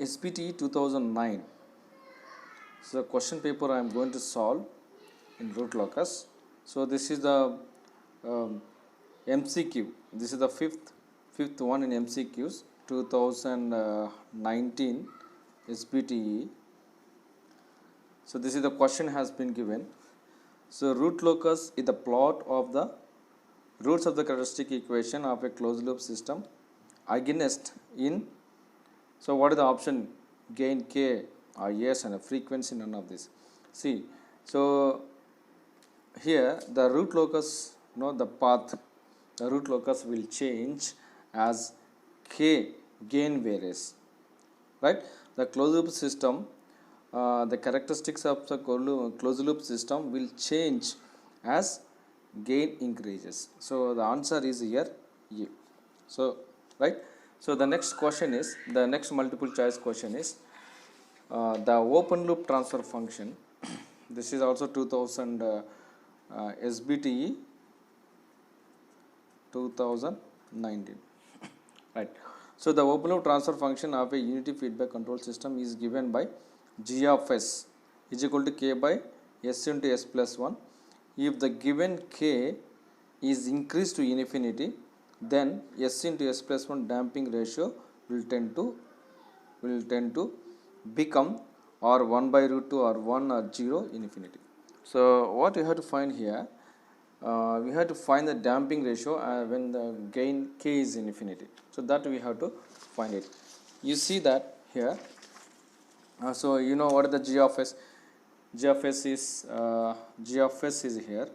SPT 2009. So question paper I am going to solve in root locus. So this is the MCQ. This is the fifth one in MCQs 2019 SPTE. So this is the question has been given. So root locus is the plot of the roots of the characteristic equation of a closed loop system against in. So what is the option? Gain k or yes, and a frequency, none of this. See, so here the root locus, the path, the root locus will change as k gain varies, right? The closed loop system, the characteristics of the closed loop system will change as gain increases. So the answer is here E. So right. So the next question is, the next multiple choice question is the open loop transfer function. This is also 2000 SBTE 2019, right? So the open loop transfer function of a unity feedback control system is given by G of S is equal to K by S into S plus 1. If the given K is increased to infinity, then S into S plus 1 damping ratio will tend to become or 1 by root 2 or 1 or 0 infinity. So what we have to find here, we have to find the damping ratio when the gain k is infinity. So that we have to find it. You see that here. So you know what is the G of S? G of S is here.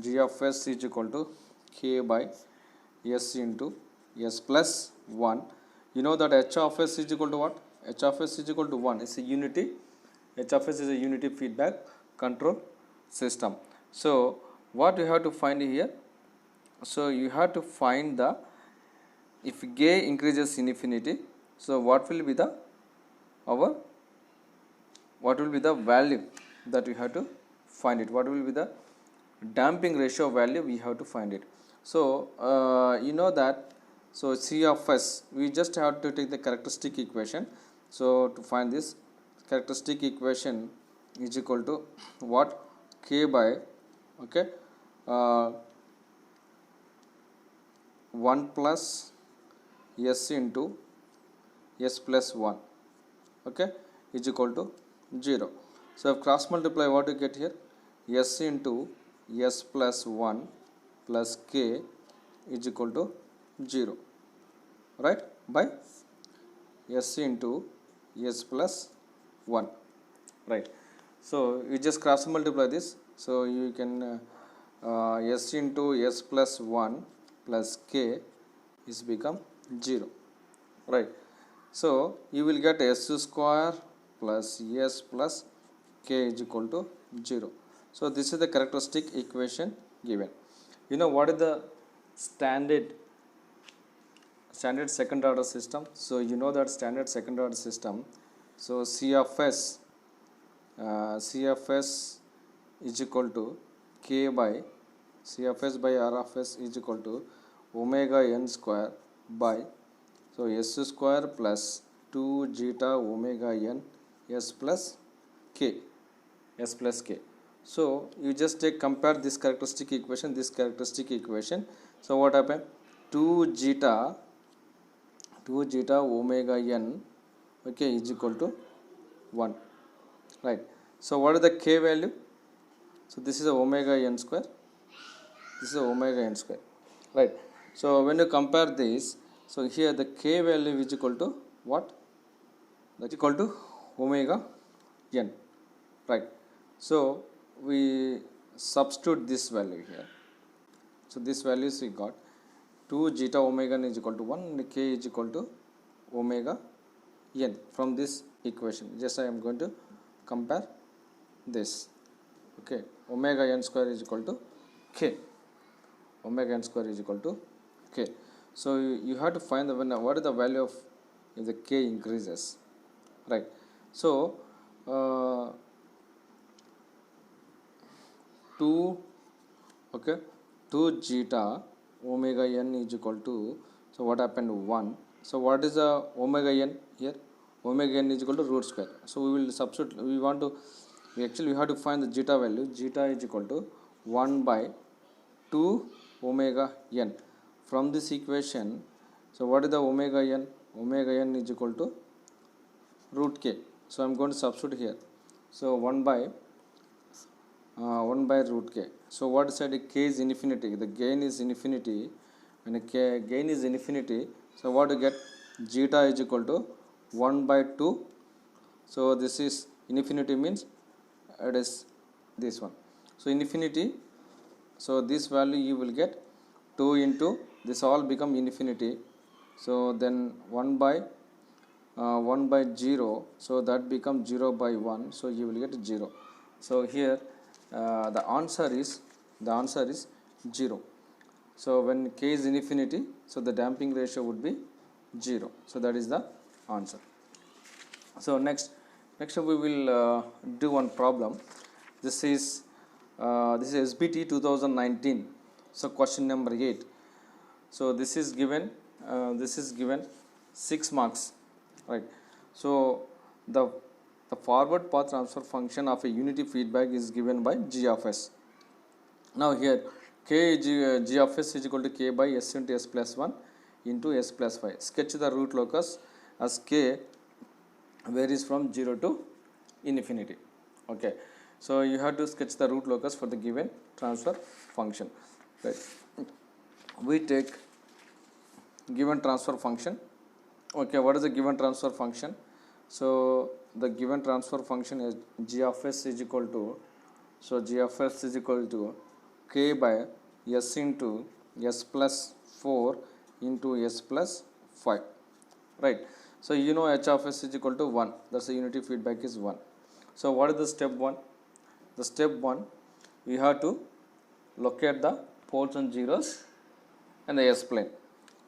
G of S is equal to k by S into S plus 1. You know that H of S is equal to what? H of S is equal to 1. It's a unity. H of S is a unity feedback control system. So what you have to find here? So you have to find the, if k increases in infinity, so what will be the value that we have to find it? What will be the damping ratio value? We have to find it. So you know that, so C of S, we just have to take the characteristic equation. So to find this characteristic equation is equal to what? K by 1 plus S into S plus 1, is equal to 0. So if cross multiply, what you get here? S into S plus 1 plus K is equal to 0, right, by S into S plus 1, right. So you just cross multiply this, so you can S into S plus 1 plus K is become 0, right. So you will get S square plus S plus K is equal to 0. So this is the characteristic equation given. You know what is the standard second order system? So you know that standard second order system. So C of S is equal to K by C of S by R of S is equal to omega n square by, so S square plus 2 zeta omega n S plus K. So you just compare this characteristic equation, So what happened? 2 zeta omega n, is equal to 1, right. So what is the K value? So this is omega n square, right. So when you compare this, so here the K value is equal to what? That is equal to omega n, right. So we substitute this value here. So this values we got 2 zeta omega n is equal to 1 and K is equal to omega n from this equation. Just I am going to compare this. Omega n square is equal to K. So you have to find what is the value of if the K increases, right. So 2 zeta omega n is equal to, so what happened? 1. So what is the omega n here? Omega n is equal to root square. So we will substitute, we have to find the zeta value. Zeta is equal to 1 by 2 omega n. From this equation, so what is the omega n? Omega n is equal to root k. So I am going to substitute here. So 1 by root k. So what is said? K is infinity. The gain is infinity, and gain is infinity. So what you get? Zeta is equal to 1 by 2. So this is infinity, means it is this one. So infinity. So this value you will get 2 into this, all become infinity. So then 1 by 0. So that becomes 0 by 1. So you will get 0. So here the answer is 0. So when k is infinity, so the damping ratio would be 0. So that is the answer. So next we will do one problem. This is SBT 2019. So question number 8. So this is given 6 marks, right? So the forward path transfer function of a unity feedback is given by g of s. Now here g of s is equal to k by s into s plus 1 into s plus 5. Sketch the root locus as k varies from 0 to infinity. Okay, so you have to sketch the root locus for the given transfer function, right? We take given transfer function. Okay, what is the given transfer function? So the given transfer function is g of s is equal to, so g of s is equal to k by s into s plus 4 into s plus 5, right? So you know h of s is equal to 1. That's the unity feedback is 1. So what is the step 1? The step 1, we have to locate the poles and zeros and the s plane,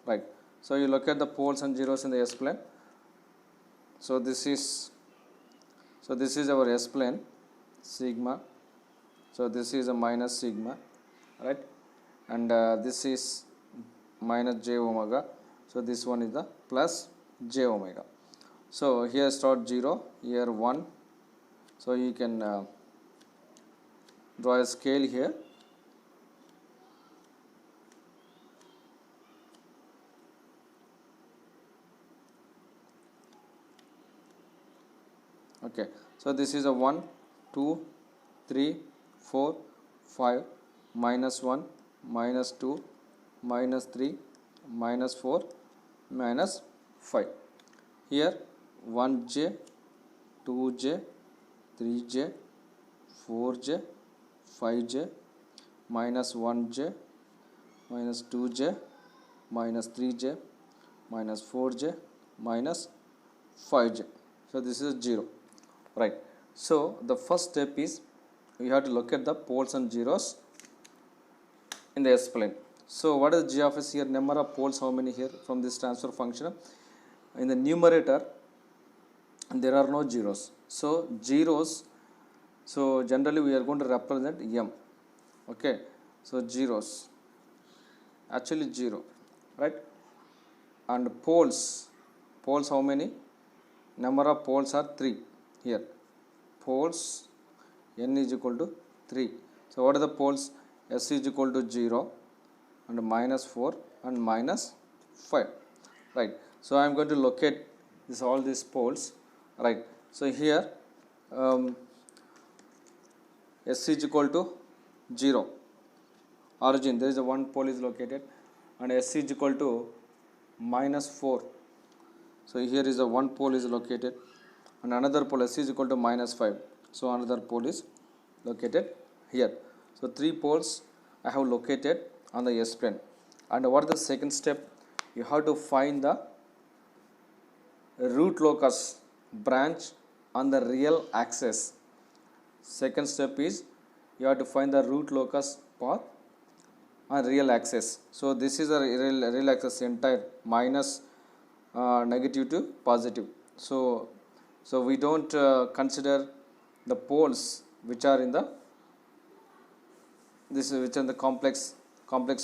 right? So you locate the poles and zeros in the s plane. So this is our s plane, sigma. So this is a minus sigma, right? And this is minus j omega. So this one is the plus j omega. So here start 0, here 1. So you can draw a scale here. Okay, so this is a 1, 2, 3, 4, 5, minus 1, minus 2, minus 3, minus 4, minus 5. Here 1j, 2j, 3j, 4j, 5j, minus 1j, minus 2j, minus 3j, minus 4j, minus 5j. So this is 0, right? So the first step is we have to locate the poles and zeros in the s plane. So what is g of s here? Number of poles, how many here from this transfer function? In the numerator there are no zeros. So zeros, so generally we are going to represent m. Okay, so zeros, actually 0, right? And poles how many? Number of poles are 3 here. Poles n is equal to 3. So what are the poles? S is equal to 0 and minus 4 and minus 5, right? So I am going to locate all these poles, right? So here S is equal to 0, origin, there is a one pole is located, and S is equal to minus 4. So here is a one pole is located, and another pole S is equal to minus 5. So another pole is located here. So 3 poles I have located on the S plane. And what is the second step? You have to find the root locus branch on the real axis. Second step is you have to find the root locus path on real axis. So this is a real axis, entire minus negative to positive. So we don't consider the poles which are in the complex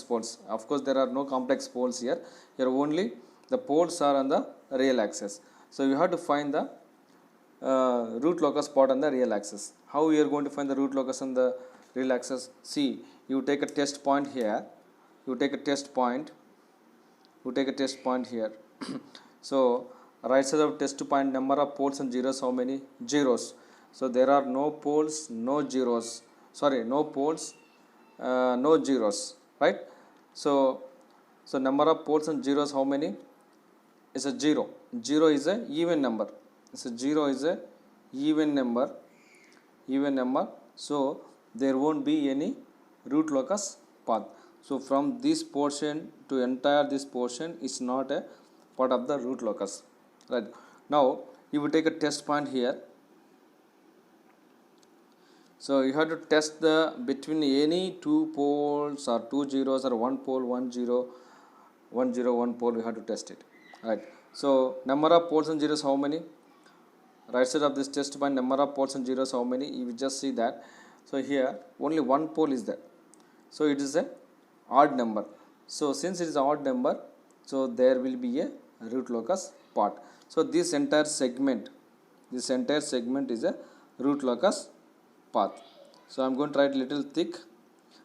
poles. Of course there are no complex poles here. Here only The poles are on the real axis. So you have to find the root locus spot on the real axis. How we are going to find the root locus on the real axis? See, you take a test point here. You take a test point. You take a test point here. So right side of test point, number of poles and zeros, how many? Zeros. So there are no poles, no zeros. Sorry, no poles, no zeros. Right? So number of poles and zeros, how many? Is a 0. 0 is a even number. So 0 is a even number. So there won't be any root locus path. So from this portion to entire this portion is not a part of the root locus. Right. Now you will take a test point here. So you have to test the between any two poles or two zeros or one pole, 1 0, 1 0, 1 pole, you have to test it. Right. So number of poles and zeros, how many? Right side of this test point, number of poles and zeros, how many? You will just see that. So here only one pole is there. So it is a odd number. So since it is an odd number, so there will be a root locus part. So this entire segment is a root locus path. So I am going to write little thick.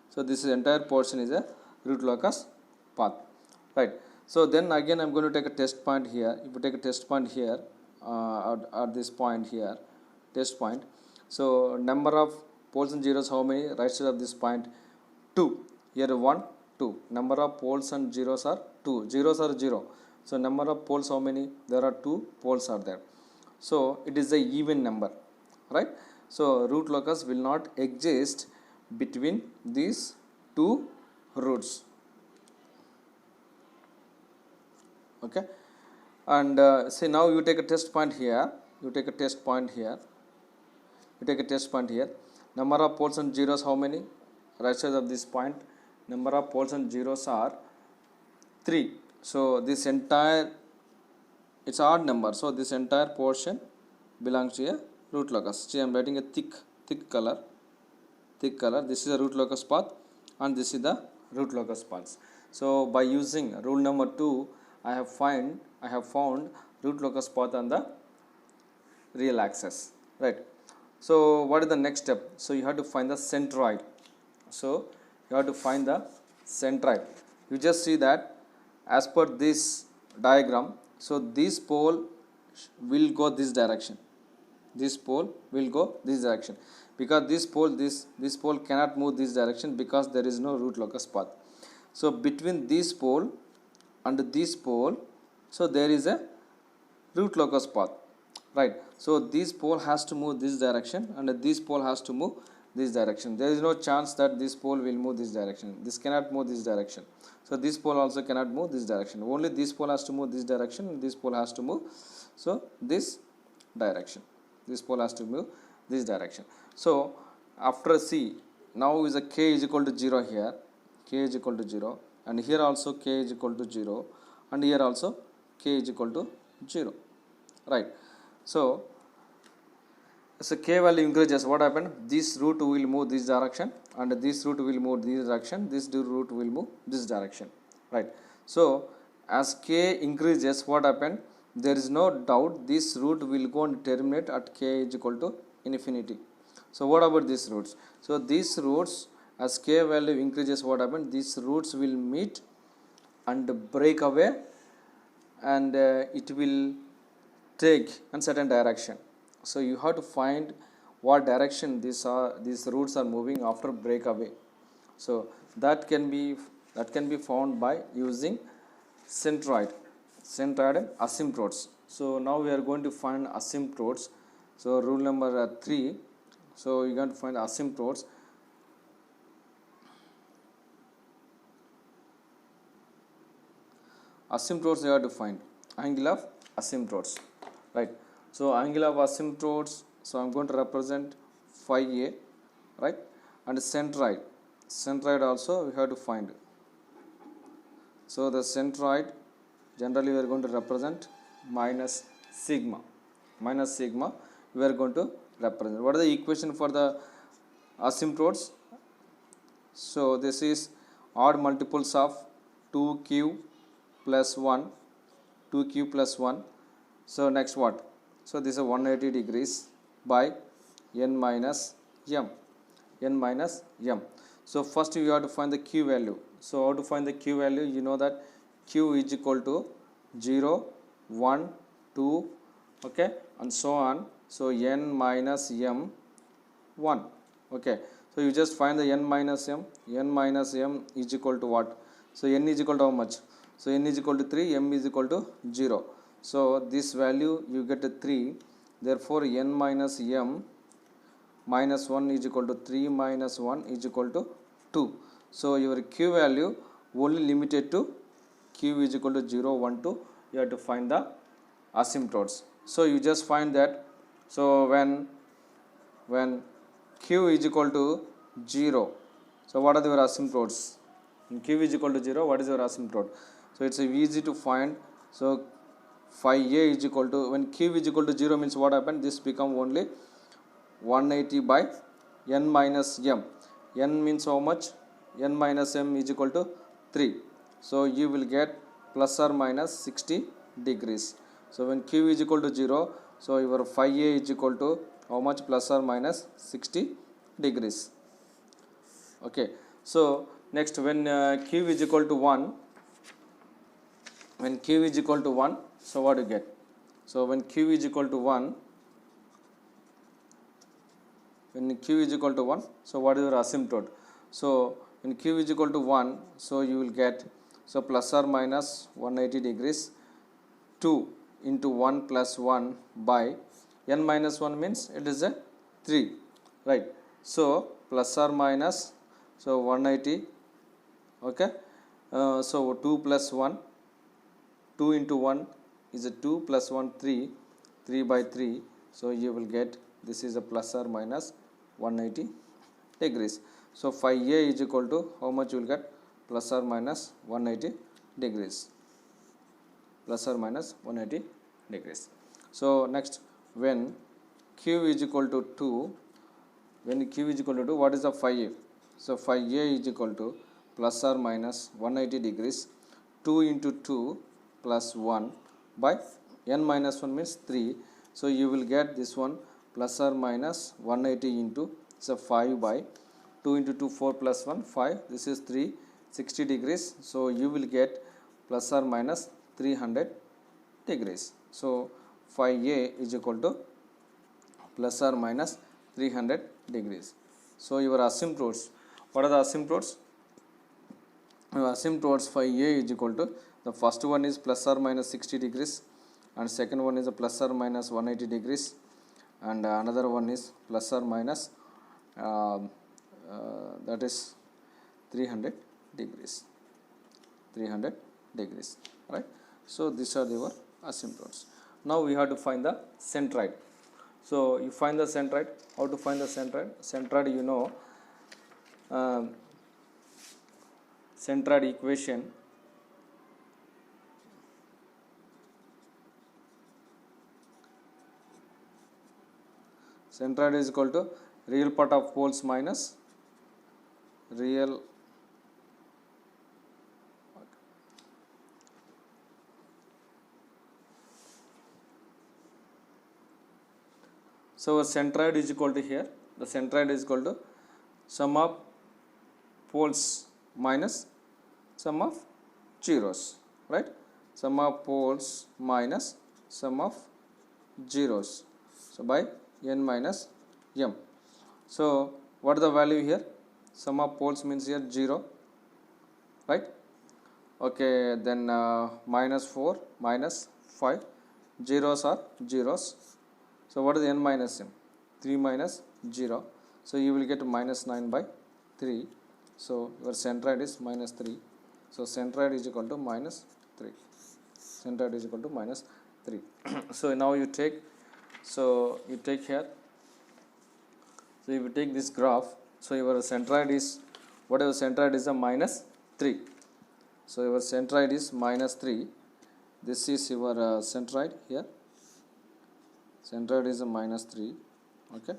So this entire portion is a root locus path. Right. So then again I am going to take a test point here. If you take a test point here, at this point here, test point. So number of poles and zeros, how many? Right side of this point, 2. Here 1, 2. Number of poles and zeros are 2. Zeros are 0. So number of poles, how many? There are 2 poles are there. So it is a even number, right? So root locus will not exist between these two roots. Okay. And say now you take a test point here. You take a test point here. Number of poles and zeros, how many? Right side of this point, number of poles and zeros are 3. So this entire, it's odd number. So this entire portion belongs to a root locus. See, I am writing a thick color. This is a root locus path, and this is the root locus paths. So by using rule number 2, I have found root locus path on the real axis. Right. So what is the next step? So you have to find the centroid. You just see that as per this diagram, so this pole will go this direction. Because this pole cannot move this direction because there is no root locus path. So between this pole and this pole, so there is a root locus path, right? So this pole has to move this direction and this pole has to move this direction. There is no chance that this pole will move this direction. This cannot move this direction. So this pole also cannot move this direction. Only this pole has to move this direction and this pole has to move, so this direction. This pole has to move this direction. So after C, now is a k is equal to 0 here. K is equal to 0, and here also k is equal to 0, and here also k is equal to 0, right? So k value increases, what happened? This root will move this direction and this root will move this direction, this root will move this direction, right? So as k increases, what happened? There is no doubt this root will go and terminate at k is equal to infinity. So what about these roots? So these roots, as k value increases, what happened? These roots will meet and break away, and it will take a certain direction. So you have to find what direction these roots are moving after breakaway. So that can be found by using centroid and asymptotes. So now we are going to find asymptotes. So rule number 3. So you are going to find asymptotes. Asymptotes you have to find angle of asymptotes, right? So angle of asymptotes, so I am going to represent phi a, right? And centroid also we have to find. So the centroid generally we are going to represent minus sigma we are going to represent. What is the equation for the asymptotes? So this is odd multiples of 2q plus 1 2q plus 1. So next what? So this is 180 degrees by n minus m. N minus m. So first you have to find the q value. So how to find the q value? You know that q is equal to 0, 1, 2, okay, and so on. So n minus m 1. Okay. So you just find the n minus m. N minus m is equal to what? So n is equal to how much? So n is equal to 3, m is equal to 0. So this value you get a 3. Therefore n minus m minus 1 is equal to 3 minus 1 is equal to 2. So your q value only limited to q is equal to 0, 1, 2. You have to find the asymptotes. So you just find that. So when q is equal to 0, so what are your asymptotes? When q is equal to 0, what is your asymptote? So it's easy to find. So phi a is equal to, when q is equal to 0 means what happened? This become only 180 by n minus m. N means how much? N minus m is equal to 3. So you will get plus or minus 60 degrees. So when q is equal to 0, so your phi a is equal to how much? Plus or minus 60 degrees. Okay. So next, when q is equal to 1, when q is equal to 1, so what do you get? So when q is equal to 1, when q is equal to 1, so what is your asymptote? So when q is equal to 1, so you will get, so plus or minus 180 degrees, 2 into 1 plus 1 by n minus 1 means it is a 3, right? So plus or minus, so 180, okay. So 2 plus 1, 2 into 1 is a 2 plus 1, 3, 3 by 3. So you will get, this is a plus or minus 180 degrees. So phi a is equal to how much you will get? Plus or minus 180 degrees. Plus or minus 180 degrees. So next, when q is equal to 2, when q is equal to 2, what is the phi a? So phi a is equal to plus or minus 180 degrees, 2 into 2 plus 1 by n minus 1 means 3. So you will get this one plus or minus 180 into, so 5 by 2 into 2, 4 plus 1, 5. This is 3, 60 degrees. So you will get plus or minus 300 degrees. So phi a is equal to plus or minus 300 degrees. So your asymptotes, what are the asymptotes? Your asymptotes phi a is equal to, the first one is plus or minus 60 degrees, and second one is a plus or minus 180 degrees, and another one is plus or minus that is 300 degrees. 300 degrees, right? So these are your asymptotes. Now we have to find the centroid. So you find the centroid. How to find the centroid? Centroid, you know, centroid equation. Centroid is equal to real part of poles minus real. So centroid is equal to, here the centroid is equal to sum of poles minus sum of zeros, right? Sum of poles minus sum of zeros. So by n minus m. So what is the value here? Sum of poles means here 0, right? Okay, then minus 4 minus 5, zeros are zeros. So what is n minus m? 3 minus 0. So you will get minus 9 by 3. So your centroid is minus 3. So centroid is equal to minus 3. Centroid is equal to minus 3. So now you take, so you take here. So if you take this graph, so your centroid is, whatever centroid is a minus 3. So your centroid is minus 3. This is your centroid here. Centroid is a minus 3. Okay.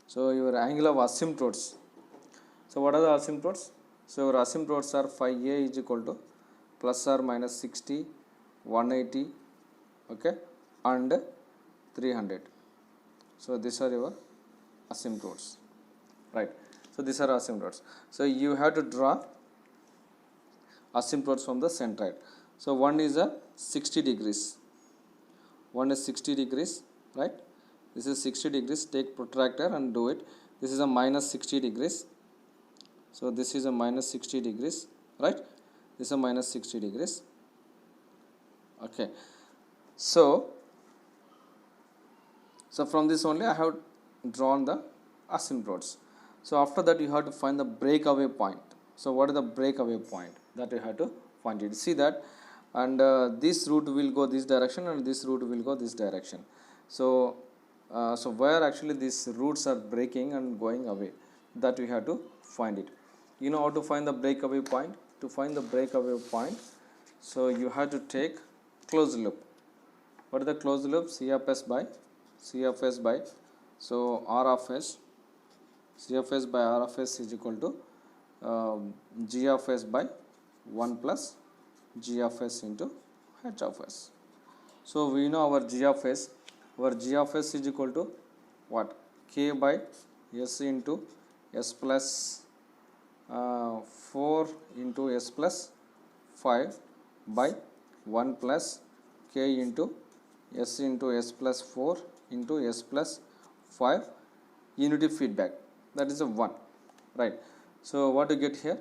So your angle of asymptotes. So what are the asymptotes? So your asymptotes are phi a is equal to plus or minus 60 180, okay, and 300. So these are your asymptotes, right? So these are asymptotes. So you have to draw asymptotes from the centroid. So one is a 60 degrees, one is 60 degrees, right? This is 60 degrees. Take protractor and do it. This is a minus 60 degrees. So this is a minus 60 degrees, right? This is a minus 60 degrees. Okay. So from this only I have drawn the asymptotes. So after that you have to find the breakaway point. So what is the breakaway point? That you have to find it. See that, and this route will go this direction and this route will go this direction. So where actually these routes are breaking and going away, that we have to find it. You know how to find the breakaway point? To find the breakaway point, so you have to take closed loop. What is the closed loop? C of S by so R of S, C of S by R of S is equal to G of S by 1 plus G of S into H of S. So we know our G of S. Our G of S is equal to what? K by S into S plus 4 into S plus 5 by 1 plus K into S plus 4 into S plus 5 unity feedback. That is a 1, right? So what you get here?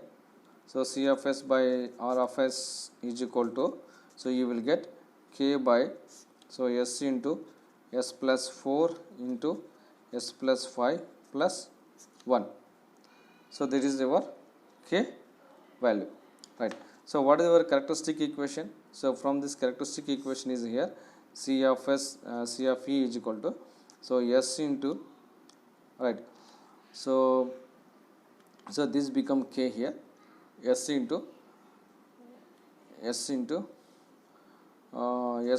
So C of S by R of S is equal to, so you will get K by, so S into S plus 4 into S plus 5 plus 1. So that is your K value, right? So what is our characteristic equation? So from this characteristic equation is here, C of S, C of E is equal to, so S into, right? So this become K here, S into S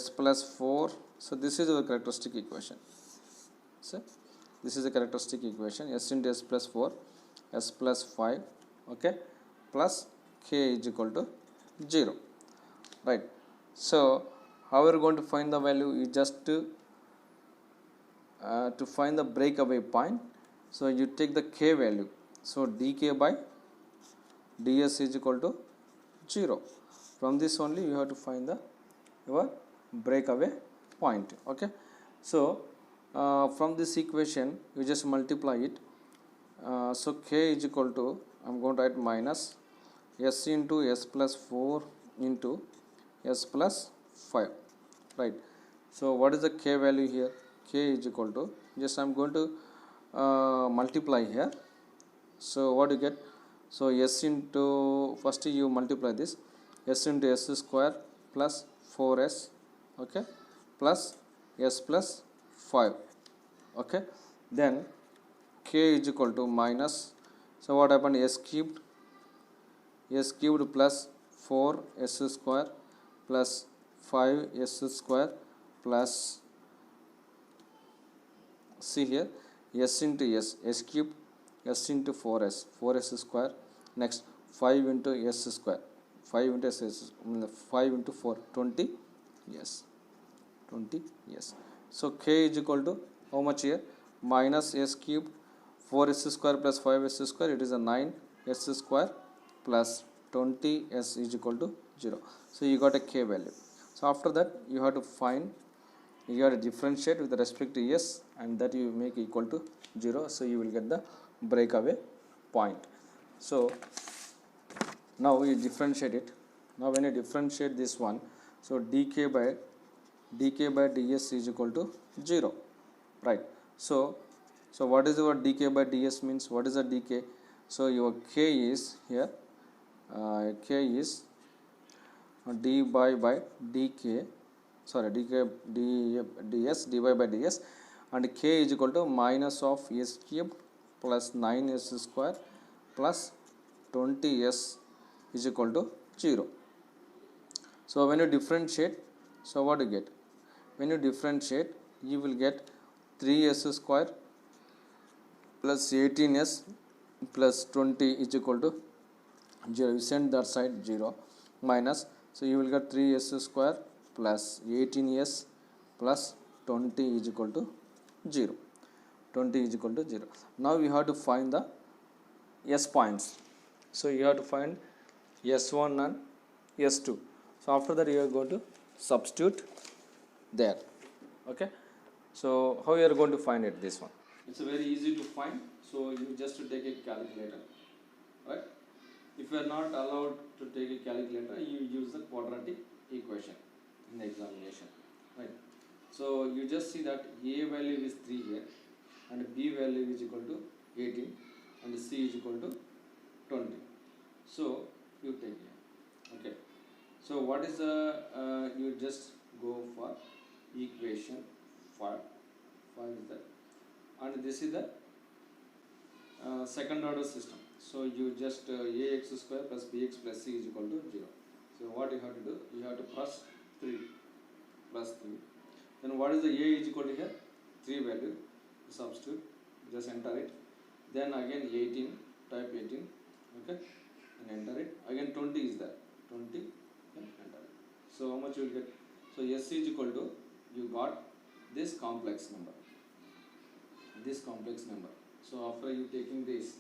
plus 4. So this is our characteristic equation. So this is a characteristic equation, S into S plus 4, S plus 5, okay, plus K is equal to 0, right? So how we are going to find the value? You just to find the breakaway point, so you take the K value, so dk by ds is equal to 0. From this only you have to find the your breakaway point, okay. So from this equation you just multiply it, so K is equal to, I am going to write minus S into S plus 4 into S plus 5, right? So what is the K value here? K is equal to, just I am going to multiply here. So what you get? So S into, first you multiply this, S into S square plus 4S, okay, plus S plus 5, okay. Then K is equal to minus, so what happened? S cubed plus 4S square plus 5S square plus, see here, S into S cubed, S into 4S square, next 5 into S square, 5 into S, 5 into 4, 20, yes, 20, yes. So K is equal to how much here? Minus S cubed, 4S square plus 5S square, it is a 9S square plus 20S is equal to 0. So you got a K value. So after that you have to find, you have to differentiate with respect to S, and that you make equal to 0. So you will get the breakaway point. So now we differentiate it. Now when you differentiate this one, so dk by ds is equal to 0, right? So what is your dk by ds means? What is the dk? So your K is here, K is dy by dk, sorry, dk ds, dy by ds, and K is equal to minus of S cubed plus 9S square plus 20S is equal to 0. So when you differentiate, so what you get? When you differentiate, you will get 3S square plus 18S plus 20 is equal to 0. You send that side 0 minus, so you will get 3S square plus 18s plus 20 is equal to 0. 20 is equal to 0. Now you have to find the S points. So you have to find S1 and S2. So after that you are going to substitute there. Okay. So how you are going to find it, this one? It's very easy to find. So you just to take a calculator, right? If you are not allowed to take a calculator, you use the quadratic equation in the examination, right? So you just see that A value is 3 here and B value is equal to 18 and C is equal to 20. So you take here. Okay. So what is the you just go for equation 5 is that, and this is the second order system. So you just ax square plus bx plus c is equal to 0. So what you have to do, you have to plus 3 plus 3. Then what is the a is equal to here? 3 value, substitute, just enter it. Then again 18, type 18, okay, and enter it. Again 20 is there, 20, and enter it. So how much you will get? So s is equal to, you got this complex number. So after you taking this,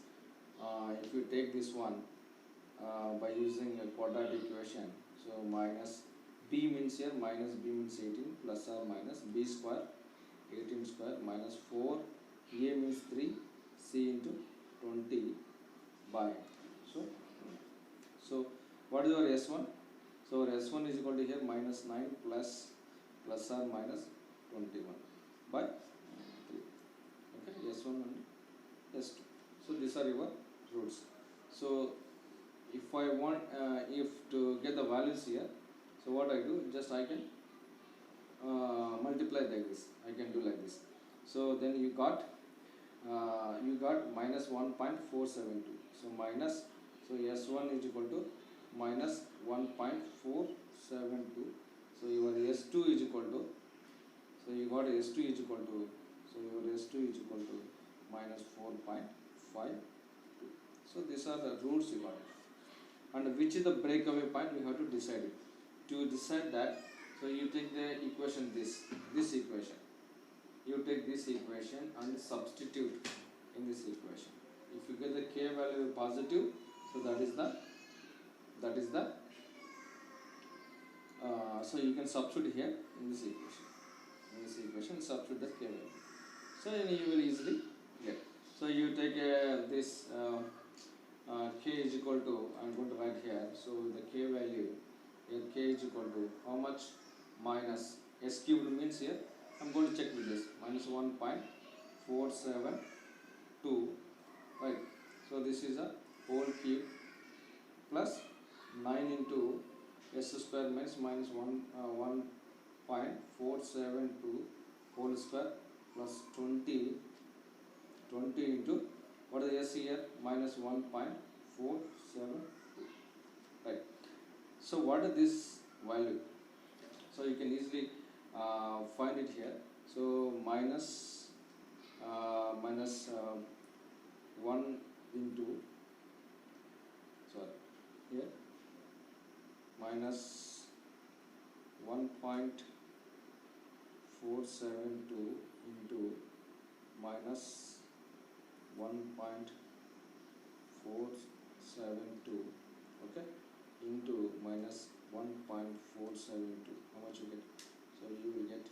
if you take this one by using a quadratic equation, so minus b means here, minus b means 18 plus or minus b square 18 square minus 4 a means 3 c into 20 by, so what is our s1? So our s1 is equal to here minus 9 plus or minus 21 by 3. Okay, s1 and s2. So these are your roots. So if I want if to get the values here, so what I do, just I can multiply like this. I can do like this. So then you got minus 1.472. So minus, so s1 is equal to minus 1.472. So your s2 is equal to, so you got s2 is equal to, so your s2 is equal to minus 4.52. So these are the roots you got it. And which is the breakaway point, we have to decide it. To decide that, so you take the equation, this equation. You take this equation and substitute in this equation. If you get the k value positive, so that is the so you can substitute here in this equation. Substitute the k value. So you will easily get. So you take this k is equal to, I am going to write here. So the k value, here k is equal to how much? Minus s cubed means here, I am going to check with this, minus 1.472, right? So this is a whole cube plus 9 into s square means minus 1.472 whole square plus 20 into, what is the s here? Minus 1.472, right? So what is this value? So you can easily find it here. So minus 1 into, sorry, here minus 1.472 into minus 1.472, okay, into minus 1.472. How much you get? So you will get,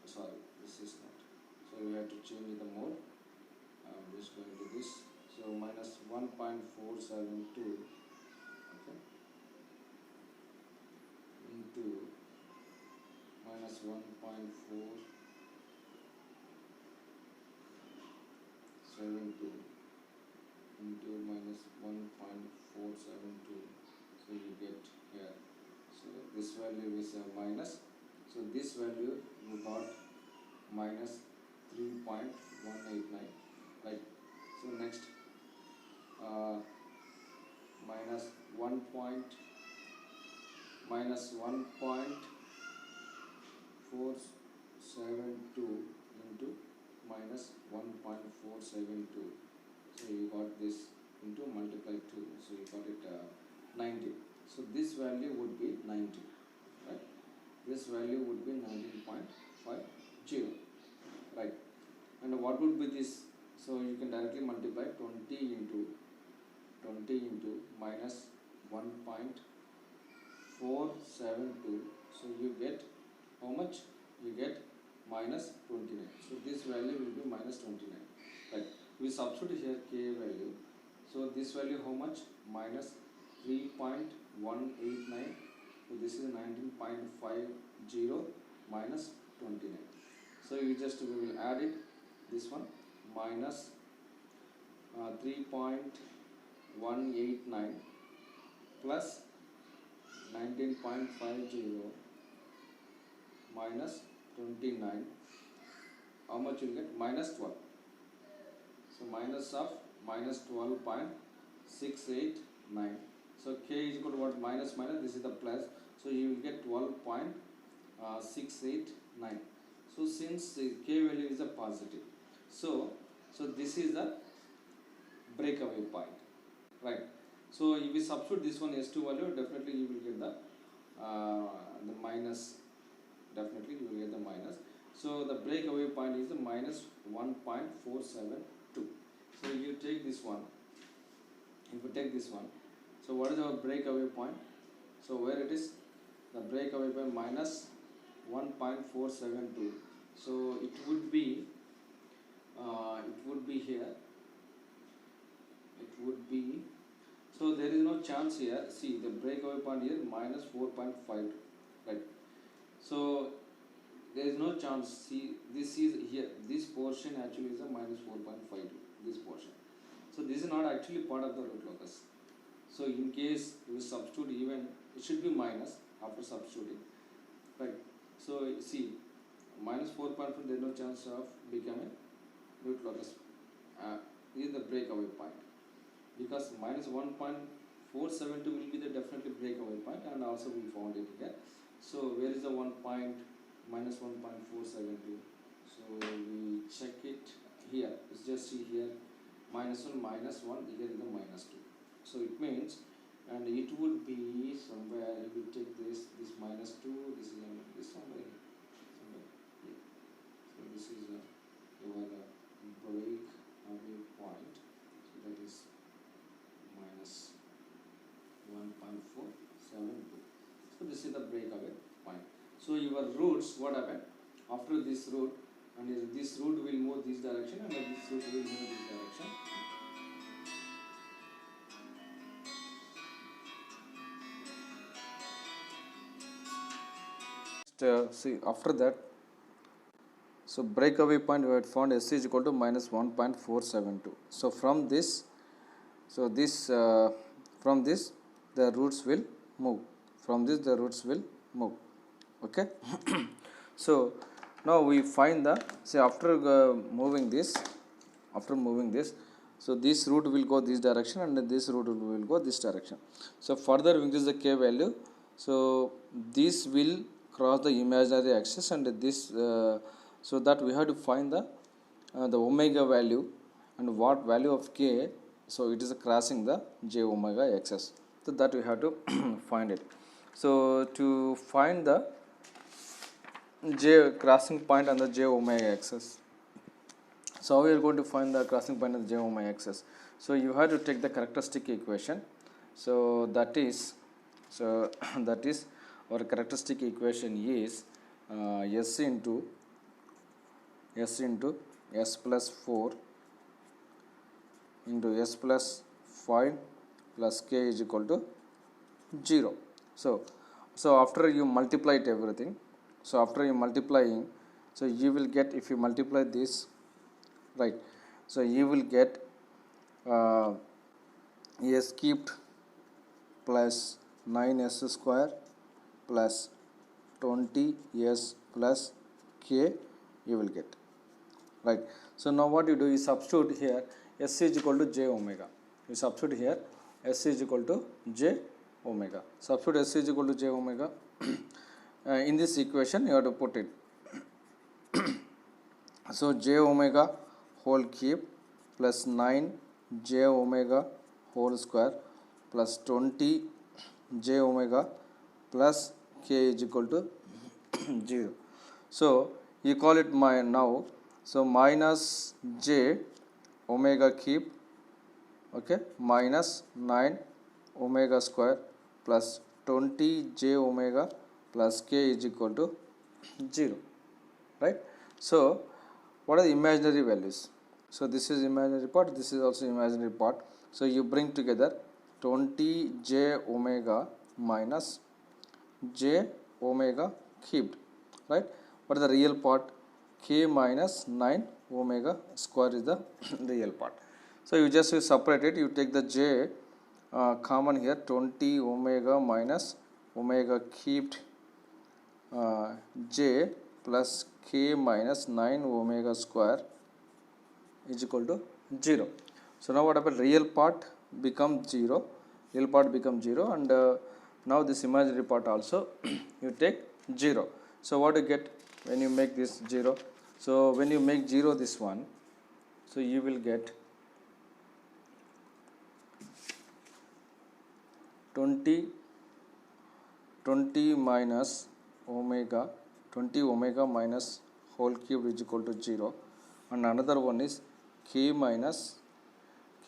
sorry, this is not. So you have to change the mode. I'm just going to this. So minus 1.472, okay, into minus 1.472 into minus 1.472. So you get here. So this value is a minus. So this value you got minus 3.189, right? So next minus 1.472 into minus 1.472. So you got this into multiply 2. So you got it 90. So this value would be 90, right? this value would be 19.50, right? And what would be this? So you can directly multiply 20 into minus 1.472. So you get how much? You get minus 29. So this value will be minus 29, right? We substitute here k value. So this value how much? Minus 3.189. So this is 19.50 minus 29. So you just we will add it, this one, minus 3.189 plus 19.50 minus 29. How much you get? Minus 12. So minus of minus 12.689. So k is equal to what? Minus minus, this is the plus. So you will get 12.689. So since k value is a positive, so this is the breakaway point, right? So if we substitute this one S2 value, definitely you will get the minus. Definitely you will get the minus. So the breakaway point is the minus 1.472. So you take this one. If you take this one, so what is our breakaway point? So where it is? The breakaway point minus 1.472. So it would be here. It would be, so there is no chance here. See, the breakaway point here minus 4.5, right? So there is no chance. See, this is here. This portion actually is a minus 4.52. This portion. So this is not actually part of the root locus. So in case you substitute, even it should be minus after substituting, right? So see, minus 4.5, there is no chance of becoming root locus. This is the breakaway point, because minus 1.472 will be the definitely breakaway point, and also we found it here. So where is the minus 1.472? So we check it here. Let's just see here, minus 1, minus 1, here is the minus 2. So it means, and it would be somewhere, if you take this minus 2, this is somewhere here. So this is the breakaway point. So that is minus 1.472. So this is the breakaway point. So your roots, what happened? After this root, and this root will move this direction, and this root will move this direction. See, after that, so breakaway point we had found S is equal to minus 1.472. So from this, from this the roots will move. From this the roots will move. Okay. So now we find the, say, after moving this, so this root will go this direction and this root will go this direction. So further we increase the k value. So this will cross the imaginary axis, and this so that we have to find the omega value, and what value of k. So it is crossing the j omega axis. So that we have to find it. So to find the j crossing point on the j omega axis, so we are going to find the crossing point on the j omega axis. So you have to take the characteristic equation. So that is our characteristic equation is s into s plus 4 into s plus 5 plus k is equal to 0. So after you multiply it everything, so after you multiplying, so you will get, if you multiply this, right, so you will get s cubed plus 9s square plus 20s plus k you will get, right. So now what you do is substitute here s is equal to j omega. You substitute here s is equal to j omega. Substitute s is equal to j omega. In this equation you have to put it. So j omega whole cube plus 9 j omega whole square plus 20 j omega plus k is equal to 0. So you call it now, so minus j omega cube, okay, minus 9 omega square plus 20 j omega plus k is equal to 0, right? So what are the imaginary values? So this is imaginary part, this is also imaginary part. So you bring together 20 j omega minus j omega cubed, right? What is the real part? K minus 9 omega square is the real part. So you just separate it, you take the j common here, 20 omega minus omega cubed j plus k minus 9 omega square is equal to 0. So now what happened? Real part becomes 0, real part becomes 0, and now this imaginary part also you take 0. So what you get when you make this 0? So when you make 0 this one, so you will get 20 minus omega, 20 omega minus whole cube is equal to 0, and another one is k minus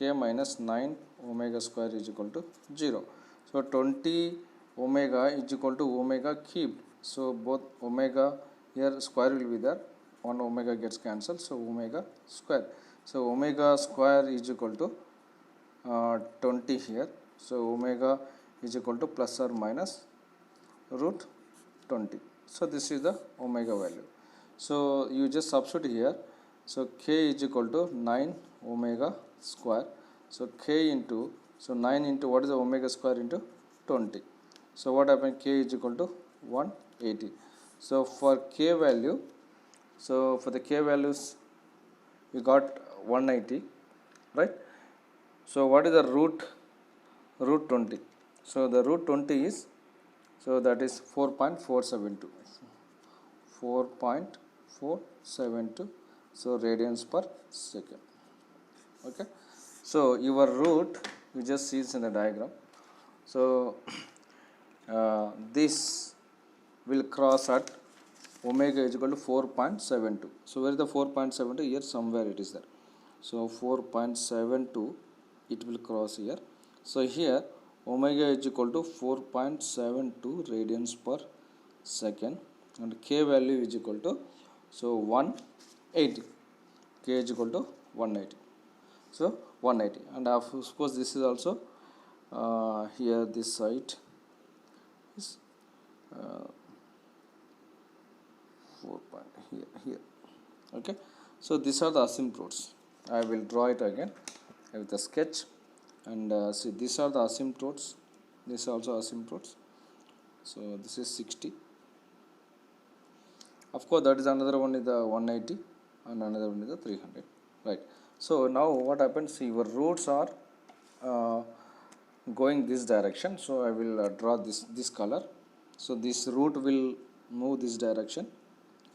9 omega square is equal to 0. So 20 omega is equal to omega cubed. So both omega here square will be there, one omega gets cancelled, so omega square. So omega square is equal to 20 here. So omega is equal to plus or minus root 20. So this is the omega value. So you just substitute here. So k is equal to 9 omega square. So k into, so 9 into what is the omega square into 20. So what happened? K is equal to 180. So for k value, so for the k values we got 180, right? So what is the root 20? So the root 20 is, so that is 4.472. 4.472. So radians per second. Okay. So your root, you just see this in the diagram. So this will cross at omega is equal to 4.72. So where is the 4.72? Here somewhere it is there. So 4.72 it will cross here. So here omega is equal to 4.72 radians per second, and k value is equal to, so 180. K is equal to 180. So 180, and of course this is also here this side is 4 point here. Okay. So these are the asymptotes. I will draw it again with a sketch, and see, these are the asymptotes. These are also asymptotes. So this is 60. Of course that is another one is the 180, and another one is the 300, right? So now what happens? See, your roots are going this direction. So I will draw this color. So this root will move this direction,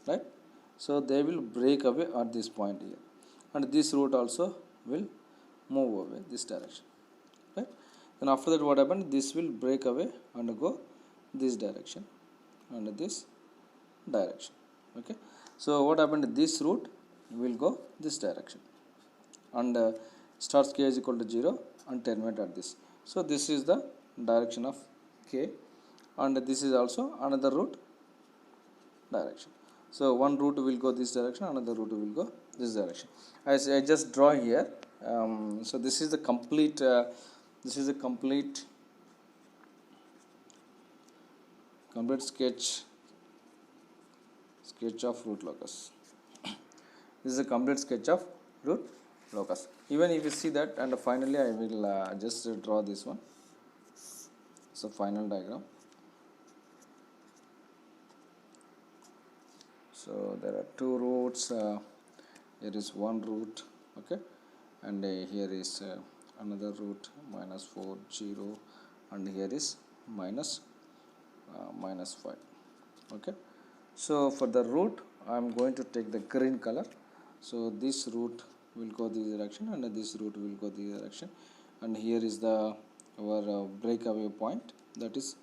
right? So they will break away at this point here, and this root also will move away this direction, right? Then after that what happened? This will break away and go this direction and this direction. Okay. So what happened? This root will go this direction, and starts k is equal to 0 and terminate at this. So this is the direction of k, and this is also another root direction. So one root will go this direction, another root will go this direction. As I just draw here, so this is the complete sketch of root locus. This is a complete sketch of root locus. Even if you see that, and finally I will just draw this one. So final diagram. So there are two roots. Here is one root, okay, and here is another root, minus 4 0, and here is minus 5. Okay. So for the root I am going to take the green color. So this root will go this direction, and this root will go this direction, and here is the our breakaway point. That is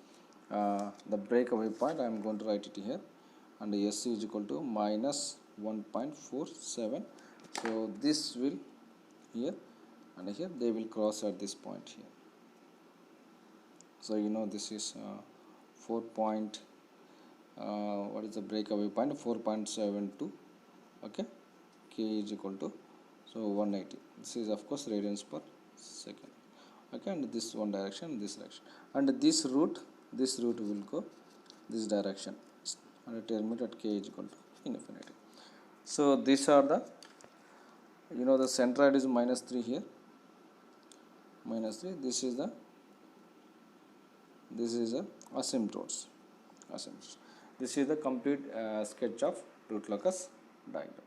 the breakaway point. I am going to write it here, and S is equal to minus 1.47. So this will here and here they will cross at this point here. So you know this is 4 point what is the breakaway point, 4.72. okay, K is equal to, so 180. This is of course radians per second. Okay, and this one direction, this direction, and this route will go this direction and terminate at K is equal to infinity. So these are the, you know, the centroid is minus 3 here, minus 3. This is the asymptotes. This is the complete sketch of root locus diagram.